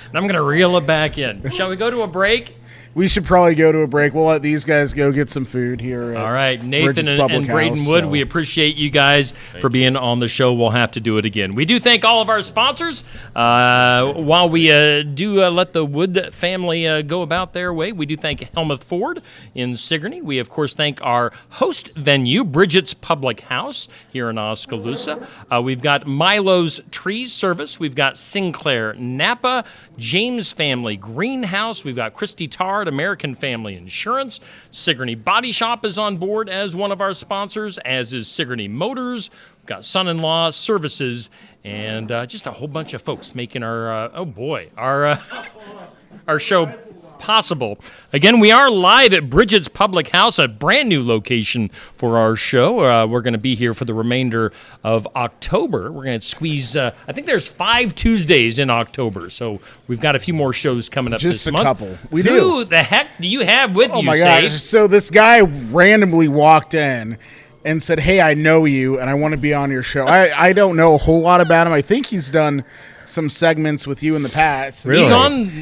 and I'm going to reel it back in. Shall we go to a break? We should probably go to a break. We'll let these guys go get some food here. All right, Nathan Bridget's and Public Braden House, Wood, so. we appreciate you guys for being on the show. We'll have to do it again. We do thank all of our sponsors. While we do let the Wood family go about their way, we do thank Helmuth Ford in Sigourney. We, of course, thank our host venue, Bridget's Public House here in Oskaloosa. We've got Milo's Tree Service. We've got Sinclair Napa, James Family Greenhouse. We've got Christy Tard, American Family Insurance. Sigourney Body Shop is on board as one of our sponsors, as is Sigourney Motors. We've got Son-in-Law Services, and just a whole bunch of folks making our our show possible. Again, we are live at Bridget's Public House, a brand new location for our show. We're going to be here for the remainder of October. We're going to squeeze, I think there's 5 Tuesdays in October, so we've got a few more shows coming up Just this a month. couple. We do. Who the heck do you have with Oh you, my Safe? gosh. So this guy randomly walked in and said, "Hey, I know you and I want to be on your show." I don't know a whole lot about him. I think he's done some segments with you in the past. Really?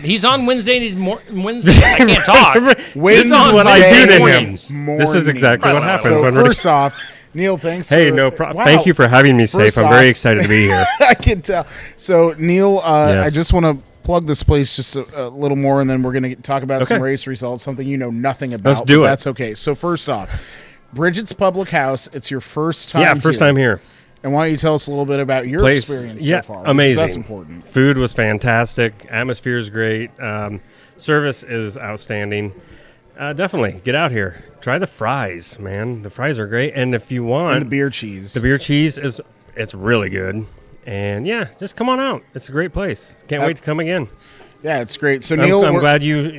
He's on Wednesday. Wednesday. I can't talk. This He's on what I do to him. mornings. This is exactly what happens So when we're. first off, Neil, thanks. Hey, for, no problem. Wow. Thank you for having me, Safe. First I'm very off- excited to be here. I can tell. So Neil, Yes. I just want to plug this place just a little more, and then we're going to talk about some Okay. race results, something you know nothing about. Let's do but it. That's okay. So first off, Bridget's Public House. It's your first time. Yeah, first time here. And why don't you tell us a little bit about your Place, experience yeah, so far? because amazing. That's important. Food was fantastic. Atmosphere is great. Service is outstanding. Definitely get out here. Try the fries, man. The fries are great. And if you want, And the beer cheese. the beer cheese it's really good. And yeah, just come on out. It's a great place. Can't wait to come again. Yeah, it's great. So Neil, I'm we're- glad you told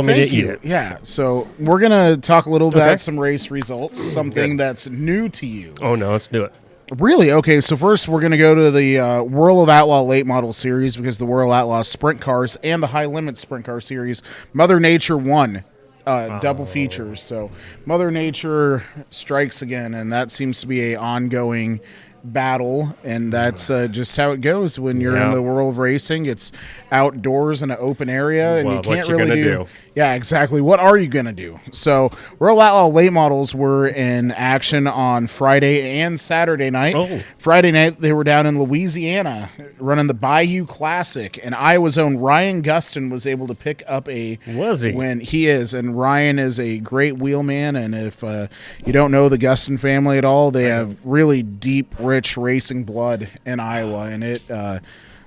me to thank eat you. it. Yeah, so we're gonna talk a little Okay. about some race results, something Good. that's new to you. Oh no, let's do it. Really? Okay, so first we're going to go to the World of Outlaw Late Model Series, because the World of Outlaw Sprint Cars and the High Limit Sprint Car Series, Mother Nature won double features. So Mother Nature strikes again, and that seems to be a ongoing battle, and that's just how it goes when you're in Yeah. the world of racing. It's outdoors in an open area, and Well, you what can't you really gonna do. do? Yeah, exactly. What are you going to do? So, World Outlaw Late Models were in action on Friday and Saturday night. Oh. Friday night, they were down in Louisiana running the Bayou Classic, and Iowa's own Ryan Gustin was able to pick up a Was he? win. He is, and Ryan is a great wheelman, and if you don't know the Gustin family at all, they have really deep, rich racing blood in Iowa, and a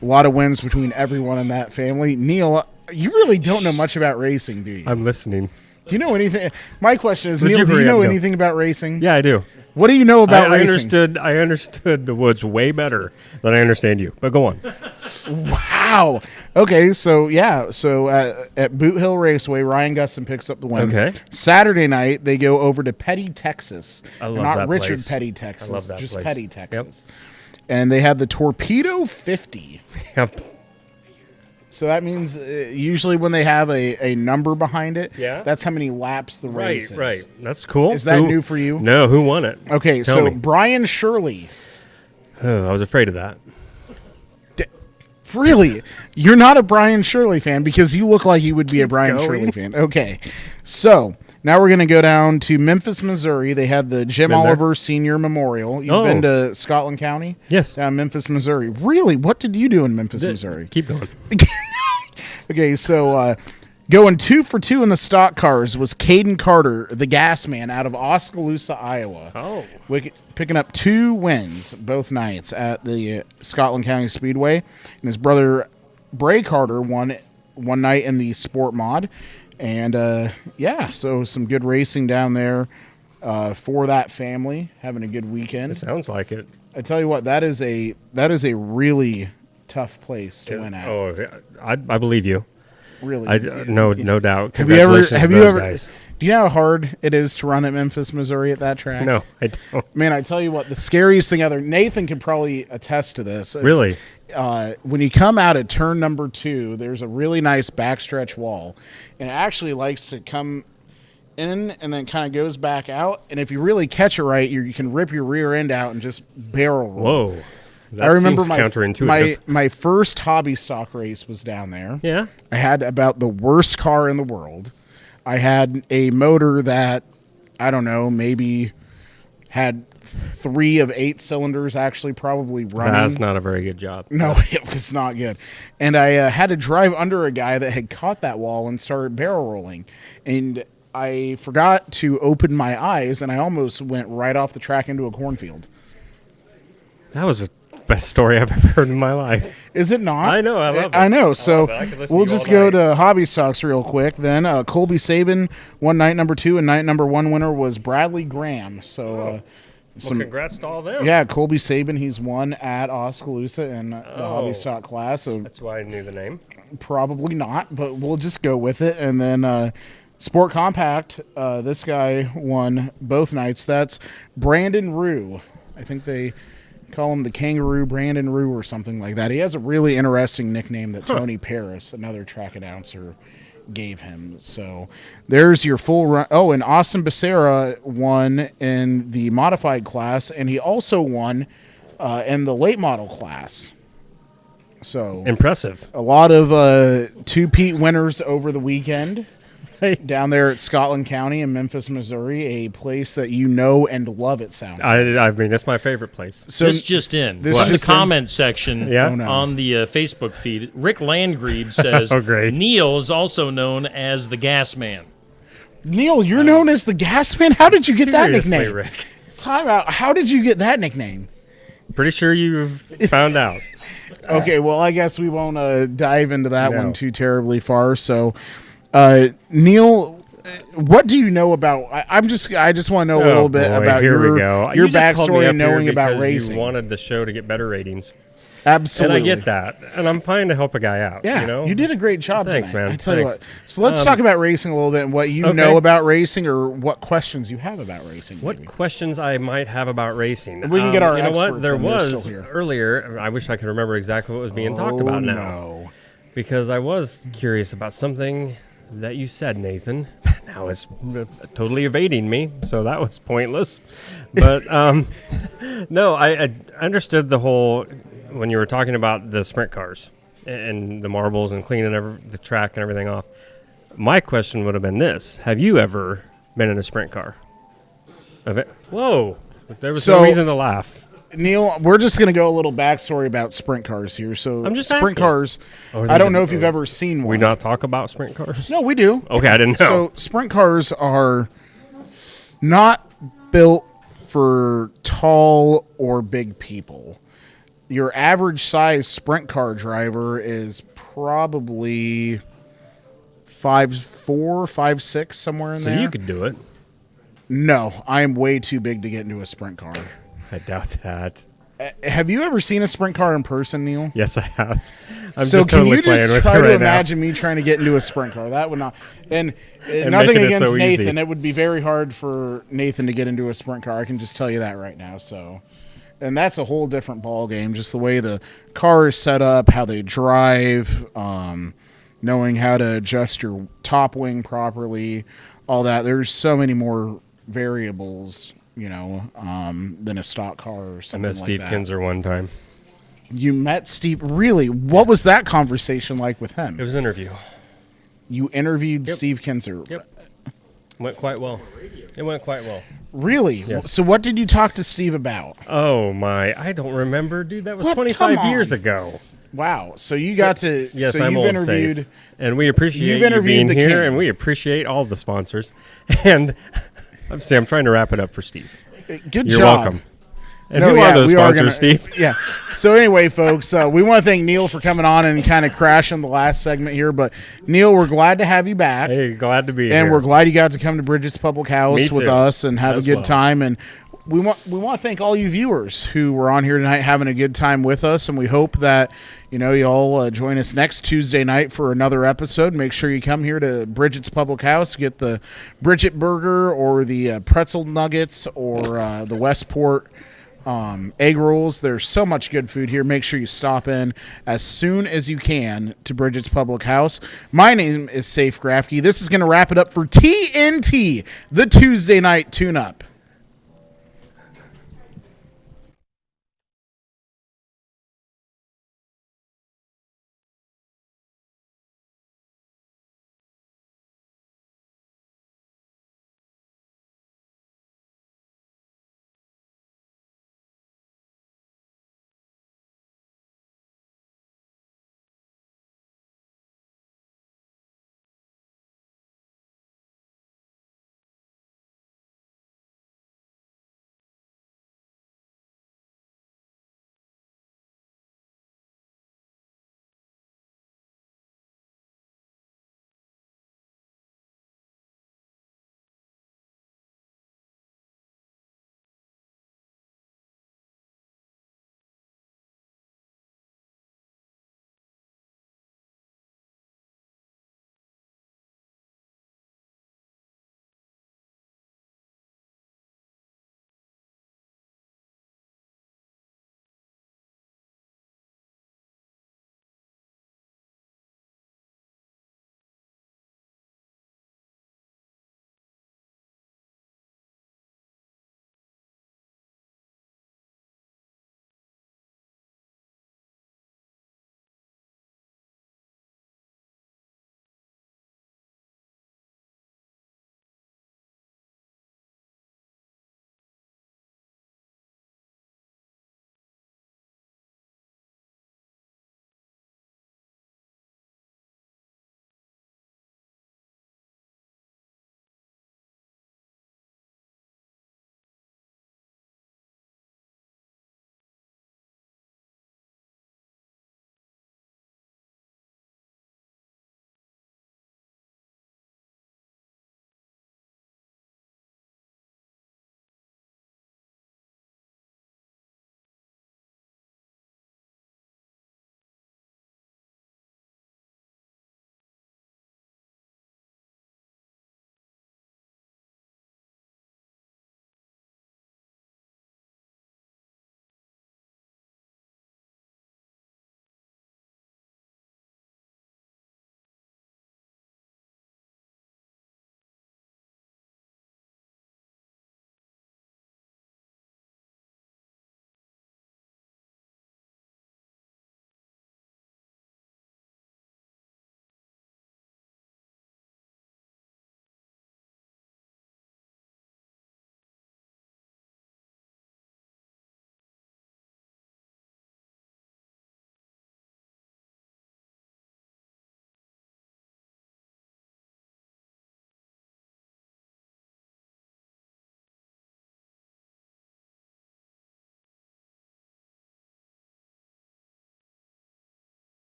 lot of wins between everyone in that family. Neil, you really don't know much about racing, do you? I'm listening. Do you know anything? My question is, Would Neil, you do you hurry know up, Neil? anything about racing? Yeah, I do. What do you know about I racing? understood the woods way better than I understand you. But go on. Wow. Wow. Okay, so at Boot Hill Raceway, Ryan Gusson picks up the win. Okay. Saturday night they go over to Petty, Texas. I love Not that Richard place. Petty, Texas. I love that just place. Petty, Texas. And they have the Torpedo 50. Yep. So that means usually when they have a number behind it, Yeah. that's how many laps the race is. Right. That's cool. Is that new for you? No. Who won it? Okay, Tell so me. Brian Shirley. Oh, I was afraid of that. Really? You're not a Brian Shirley fan because you look like you would be a Brian going. Shirley fan. Okay. So now we're going to go down to Memphis, Missouri. They have the Jim Been there. Oliver Senior Memorial. You've Oh. been to Scotland County? Yes. Down in Memphis, Missouri. Really? What did you do in Memphis, Missouri? Keep going. Okay, so going 2 for 2 in the stock cars was Caden Carter, the gas man, out of Oskaloosa, Iowa. Oh. Picking up 2 wins both nights at the Scotland County Speedway. And his brother Bray Carter won one night in the Sport Mod. And so some good racing down there for that family, having a good weekend. It sounds like it. I tell you what, that is a really tough place to win at. Oh, I believe you. Really, No doubt. Have you ever? Congratulations to Have you those ever? guys. Do you know how hard it is to run at Memphis, Missouri at that track? No, I don't. Man, I tell you what, the scariest thing ever. Nathan can probably attest to this. Really? When you come out at turn number 2, there's a really nice backstretch wall, and it actually likes to come in and then kind of goes back out. And if you really catch it right, you can rip your rear end out and just barrel roll. Whoa. That I remember seems counterintuitive. my first hobby stock race was down there. Yeah. I had about the worst car in the world. I had a motor that, I don't know, maybe had 3 of 8 cylinders actually probably running. That's not a very good job. No, it was not good. And I had to drive under a guy that had caught that wall and started barrel rolling. And I forgot to open my eyes, and I almost went right off the track into a cornfield. That was the best story I've ever heard in my life. Is it not? I know, I love it. I know. So I could listen we'll to you just all go night. to hobby stocks real quick. Then Colby Sabin won night number 2, and night number 1 winner was Bradley Graham. So Well, congrats to all them. yeah, Colby Sabin, he's won at Oskaloosa in the hobby stock class. So That's why I knew the name. probably not, but we'll just go with it. And then Sport Compact, this guy won both nights. That's Brandon Rue. I think they call him the Kangaroo Brandon Rue or something like that. He has a really interesting nickname that Tony Paris, another track announcer, gave him. So there's your full run. Oh, and Austin Becerra won in the modified class, and he also won in the late model class. So Impressive. a lot of two-peat winners over the weekend down there at Scotland County in Memphis, Missouri, a place that you know and love, it sounds like. I mean, that's my favorite place. So This just in. This From the just in? comment section Yeah? Oh, no. on the Facebook feed, Rick Landgrebe says, Oh, great. Neil is also known as the Gas Man. Neil, you're known as the Gas Man? How did you get that Seriously, nickname? Rick. Time out. How did you get that nickname? Pretty sure you've found out. Okay, well, I guess we won't dive into that No. one too terribly far. So, Neil, what do you know about? I just want to know a little bit boy, about here your we go. your You just called me backstory up and knowing here about because racing. You wanted the show to get better ratings. Absolutely, And I get that. And I'm fine to help a guy out. Yeah, you know? did a great job. Thanks, tonight, man. I tell you Thanks. what. So let's talk about racing a little bit and what you Okay. know about racing, or what questions you have about racing. What maybe. questions I might have about racing? We can get our You know what? experts There in, they're was still here. earlier. I wish I could remember exactly what was being talked Oh, about now, no. because I was curious about something that you said, Nathan. Now it's totally evading me, so that was pointless. But no, I understood the whole when you were talking about the sprint cars and the marbles and cleaning the track and everything off. My question would have been this: have you ever been in a sprint car? Whoa! There was no So- reason to laugh. Neil, we're just going to go a little backstory about sprint cars here. So I'm just sprint asking. cars, Or I don't they- know if you've ever seen one. We not talk about sprint cars? No, we do. Okay, I didn't know. So sprint cars are not built for tall or big people. Your average size sprint car driver is probably 5'4", 5'6", somewhere in So there. you could do it. No, I am way too big to get into a sprint car. I doubt that. Have you ever seen a sprint car in person, Neil? Yes, I have. I'm so just can totally you playing just with try it to right imagine me trying to get into a sprint car? That would not. And nothing making it against so easy. Nathan. It would be very hard for Nathan to get into a sprint car. I can just tell you that right now. So, and that's a whole different ball game. Just the way the car is set up, how they drive, knowing how to adjust your top wing properly, all that. There's so many more variables, than a stock car or I something met like Steve that. Kinzer one time. You met Steve? Really? What was that conversation like with him? It was an interview. You interviewed Yep. Steve Kinzer. Yep. Went quite well. It went quite well. Really? Yes. So what did you talk to Steve about? Oh my! I don't remember, dude. That was What? 25 Come years on. ago. Wow. So you got to. Yes, so I'm you've old, interviewed. Safe. And we appreciate You've you interviewed being the here, king. and we appreciate all the sponsors. And I'm trying to wrap it up for Steve. Good You're job. welcome. And No, who yeah, are those we sponsors, gonna- Steve? Yeah. So anyway, folks, we want to thank Neil for coming on and kind of crashing the last segment here. But Neil, we're glad to have you back. Hey, glad to be here. And we're glad you got to come to Bridget's Public House Me with too. us and have As a good well. time. And we want to thank all you viewers who were on here tonight having a good time with us. And we hope that y'all join us next Tuesday night for another episode. Make sure you come here to Bridget's Public House, get the Bridget Burger or the pretzel nuggets or the Westport egg rolls. There's so much good food here. Make sure you stop in as soon as you can to Bridget's Public House. My name is Safe Grafke. This is going to wrap it up for TNT, the Tuesday night tune-up.